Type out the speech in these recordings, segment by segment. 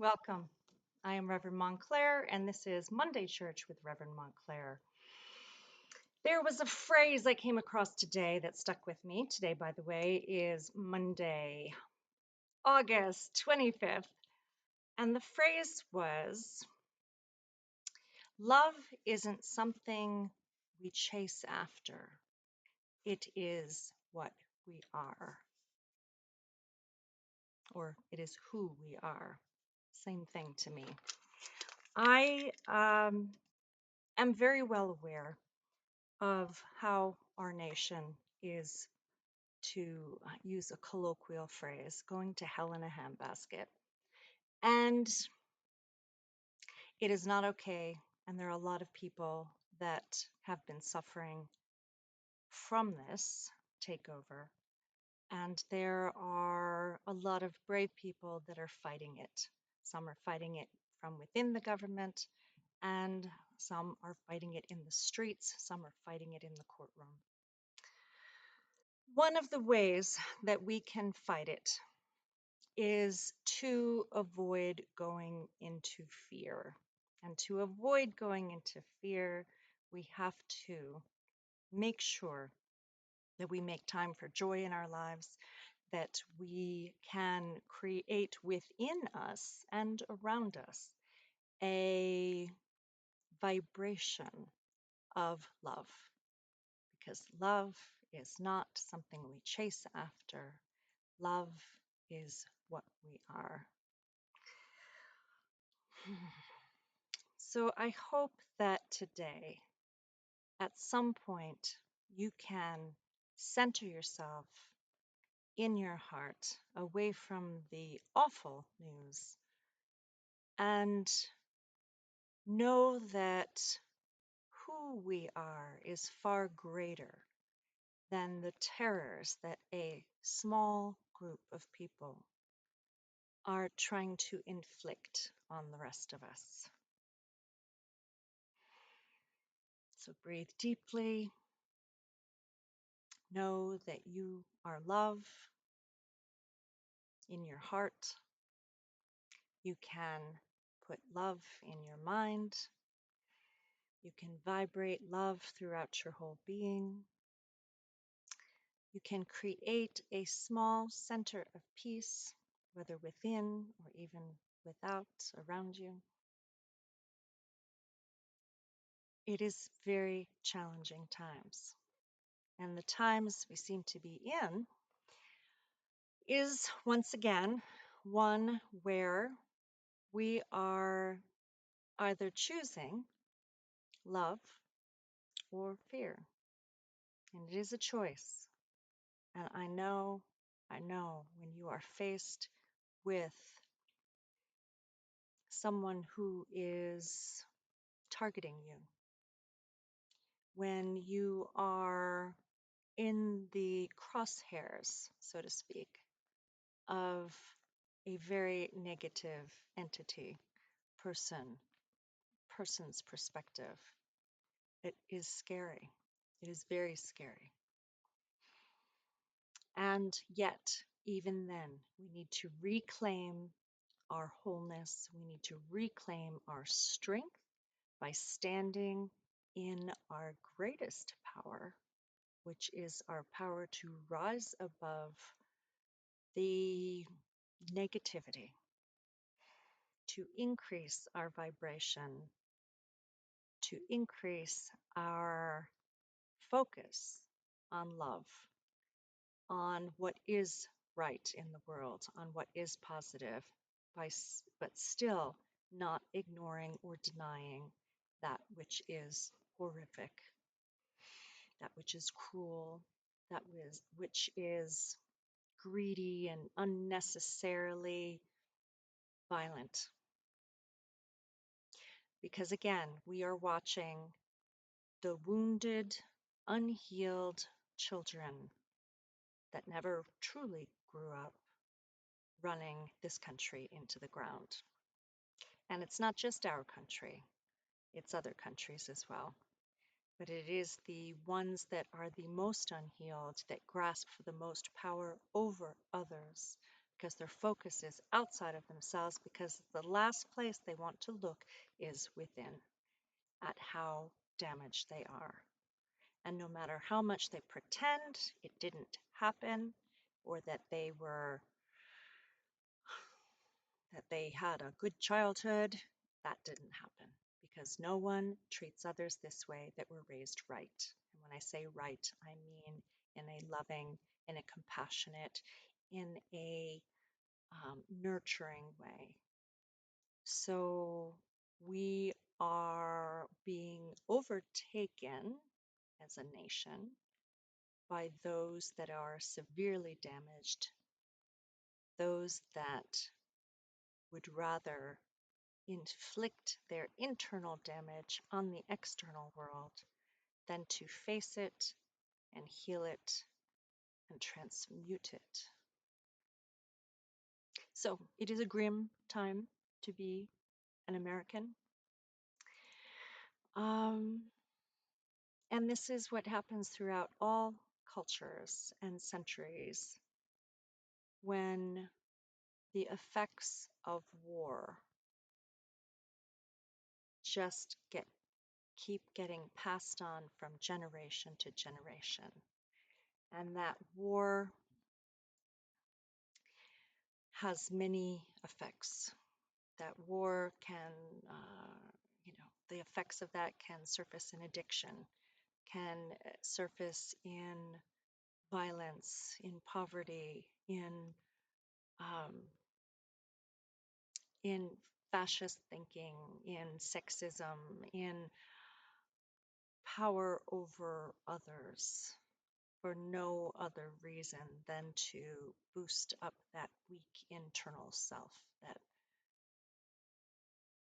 Welcome. I am Reverend Montclair, and this is Monday Church with Reverend Montclair. There was a phrase I came across today that stuck with me. Today, by the way, is Monday, August 25th. And the phrase was love isn't something we chase after, it is what we are, or it is who we are. Same thing to me. I am very well aware of how our nation is, to use a colloquial phrase, going to hell in a handbasket. And it is not okay. And there are a lot of people that have been suffering from this takeover. And there are a lot of brave people that are fighting it. Some are fighting it from within the government, and some are fighting it in the streets, some are fighting it in the courtroom. One of the ways that we can fight it is to avoid going into fear. And to avoid going into fear, we have to make sure that we make time for joy in our lives, that we can create within us and around us a vibration of love. Because love is not something we chase after. Love is what we are. So I hope that today, at some point, you can center yourself in your heart away from the awful news and know that who we are is far greater than the terrors that a small group of people are trying to inflict on the rest of us. So breathe deeply. Know that you are love in your heart. You can put love in your mind. You can vibrate love throughout your whole being. You can create a small center of peace, whether within or even without, around you. It is very challenging times. And the times we seem to be in is, once again, one where we are either choosing love or fear. And it is a choice. And I know when you are faced with someone who is targeting you, when you are in the crosshairs, so to speak, of a very negative entity, person's perspective, it is scary. It is very scary. And yet, even then, we need to reclaim our wholeness. We need to reclaim our strength by standing in our greatest power, which is our power to rise above the negativity, to increase our vibration, to increase our focus on love, on what is right in the world, on what is positive, but still not ignoring or denying that which is horrific, that which is cruel, which is greedy and unnecessarily violent. Because again, we are watching the wounded, unhealed children that never truly grew up running this country into the ground. And it's not just our country, it's other countries as well. But it is the ones that are the most unhealed that grasp for the most power over others because their focus is outside of themselves, because the last place they want to look is within at how damaged they are. And no matter how much they pretend it didn't happen, or that they had a good childhood, that didn't happen, because no one treats others this way that were raised right. And when I say right, I mean in a loving, in a compassionate, in a nurturing way. So we are being overtaken as a nation by those that are severely damaged, those that would rather inflict their internal damage on the external world than to face it and heal it and transmute it. So it is a grim time to be an American. And this is what happens throughout all cultures and centuries when the effects of war just keep getting passed on from generation to generation. And that war has many effects. That war can, the effects of that can surface in addiction, can surface in violence, in poverty, um, in fascist thinking, in sexism, in power over others for no other reason than to boost up that weak internal self that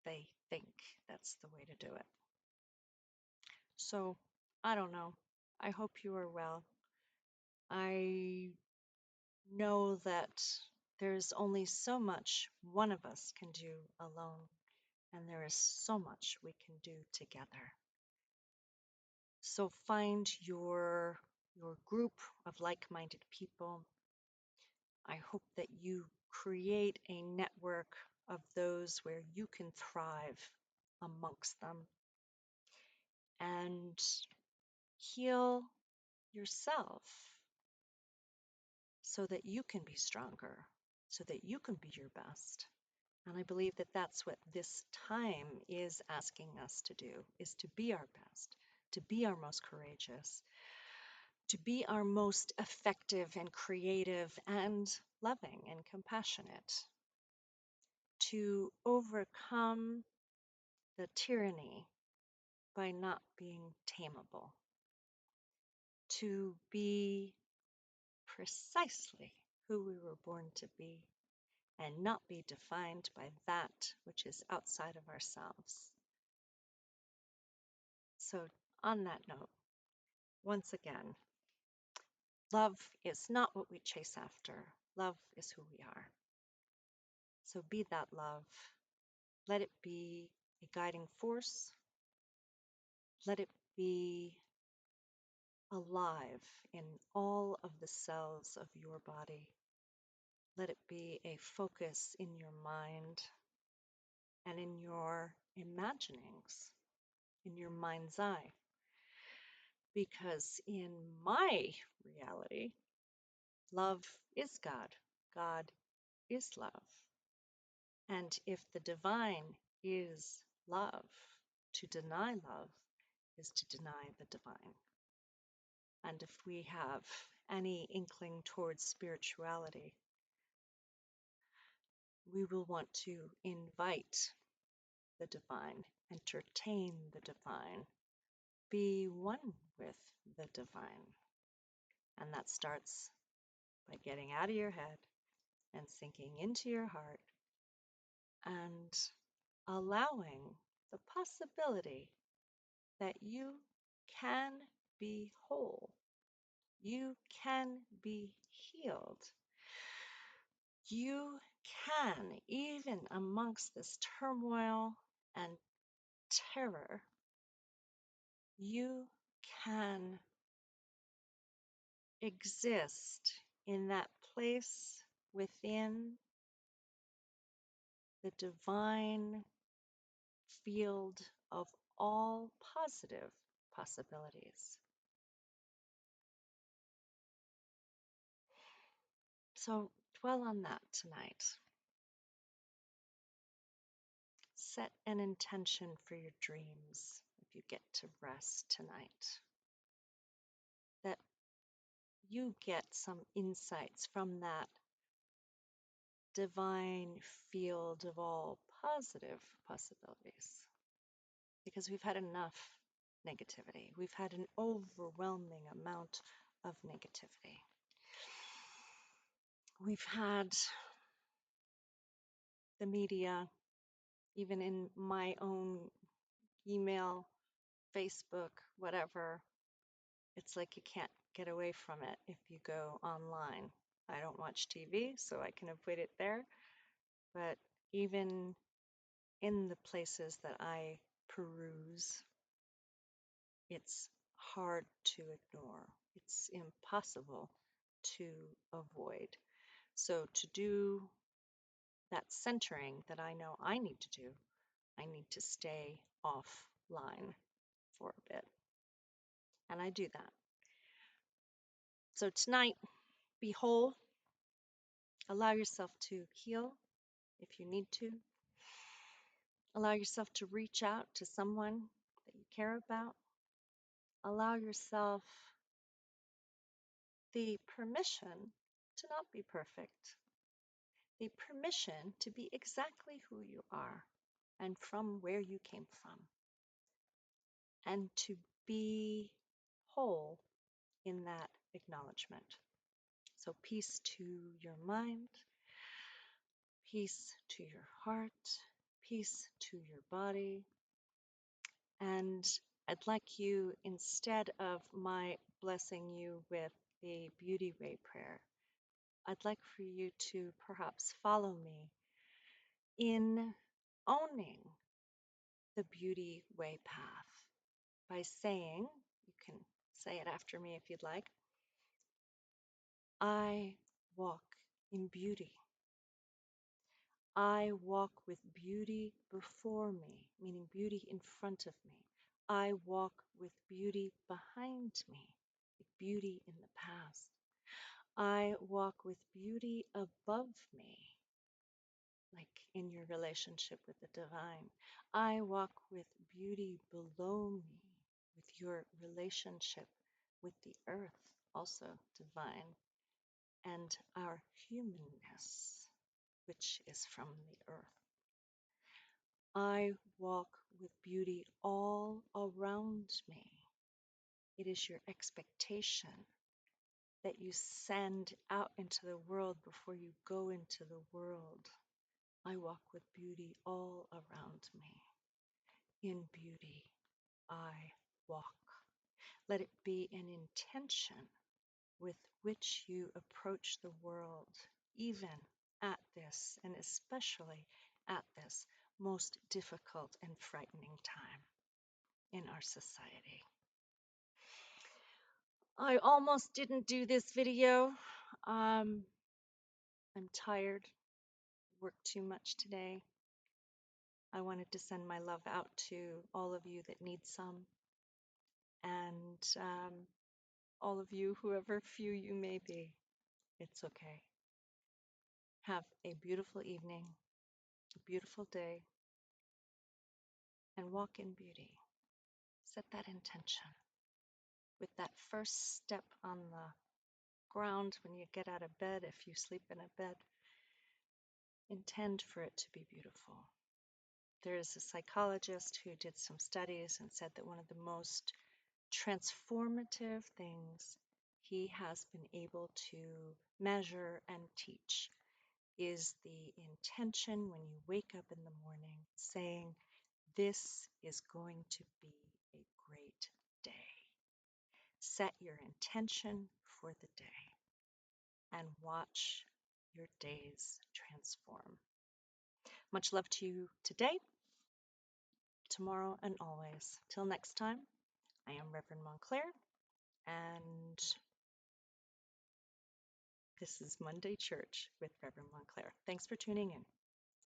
they think that's the way to do it. So, I don't know. I hope you are well. I know that there's only so much one of us can do alone, and there is so much we can do together. So find your group of like-minded people. I hope that you create a network of those where you can thrive amongst them and heal yourself so that you can be stronger, so that you can be your best. And I believe that that's what this time is asking us to do, is to be our best, to be our most courageous, to be our most effective and creative and loving and compassionate, to overcome the tyranny by not being tameable, to be precisely who we were born to be and not be defined by that which is outside of ourselves. So, on that note, once again, love is not what we chase after. Love is who we are. So be that love. Let it be a guiding force. Let it be alive in all of the cells of your body. Let it be a focus in your mind and in your imaginings, in your mind's eye. Because in my reality, love is God. God is love. And if the divine is love, to deny love is to deny the divine. And if we have any inkling towards spirituality, we will want to invite the divine, entertain the divine, be one with the divine. And that starts by getting out of your head and sinking into your heart and allowing the possibility that you can be whole, you can be healed, you can, even amongst this turmoil and terror, you can exist in that place within the divine field of all positive possibilities. So dwell on that tonight. Set an intention for your dreams if you get to rest tonight. That you get some insights from that divine field of all positive possibilities. Because we've had enough negativity. We've had an overwhelming amount of negativity. We've had the media, even in my own email, Facebook, whatever. It's like you can't get away from it if you go online. I don't watch TV, so I can avoid it there. But even in the places that I peruse, it's hard to ignore. It's impossible to avoid. So to do that centering that I know I need to do, I need to stay offline for a bit. And I do that. So tonight, be whole. Allow yourself to heal if you need to. Allow yourself to reach out to someone that you care about. Allow yourself the permission to not be perfect, the permission to be exactly who you are and from where you came from, and to be whole in that acknowledgement. So, peace to your mind, peace to your heart, peace to your body. And I'd like you, instead of my blessing you with a beauty way prayer, I'd like for you to perhaps follow me in owning the beauty way path by saying, you can say it after me if you'd like, I walk in beauty. I walk with beauty before me, meaning beauty in front of me. I walk with beauty behind me, like beauty in the past. I walk with beauty above me, like in your relationship with the divine. I walk with beauty below me, with your relationship with the earth, also divine, and our humanness, which is from the earth. I walk with beauty all around me. It is your expectation that you send out into the world before you go into the world. I walk with beauty all around me. In beauty, I walk. Let it be an intention with which you approach the world, even at this, and especially at this most difficult and frightening time in our society. I almost didn't do this video. I'm tired, worked too much today. I wanted to send my love out to all of you that need some, and all of you, whoever few you may be, it's okay. Have a beautiful evening, a beautiful day, and walk in beauty. Set that intention with that first step on the ground when you get out of bed, if you sleep in a bed. Intend for it to be beautiful. There is a psychologist who did some studies and said that one of the most transformative things he has been able to measure and teach is the intention when you wake up in the morning saying, this is going to be a great day. Set your intention for the day and watch your days transform. Much love to you today, tomorrow, and always. Till next time, I am Reverend Montclair, and This is Monday Church with Reverend Montclair. Thanks for tuning in.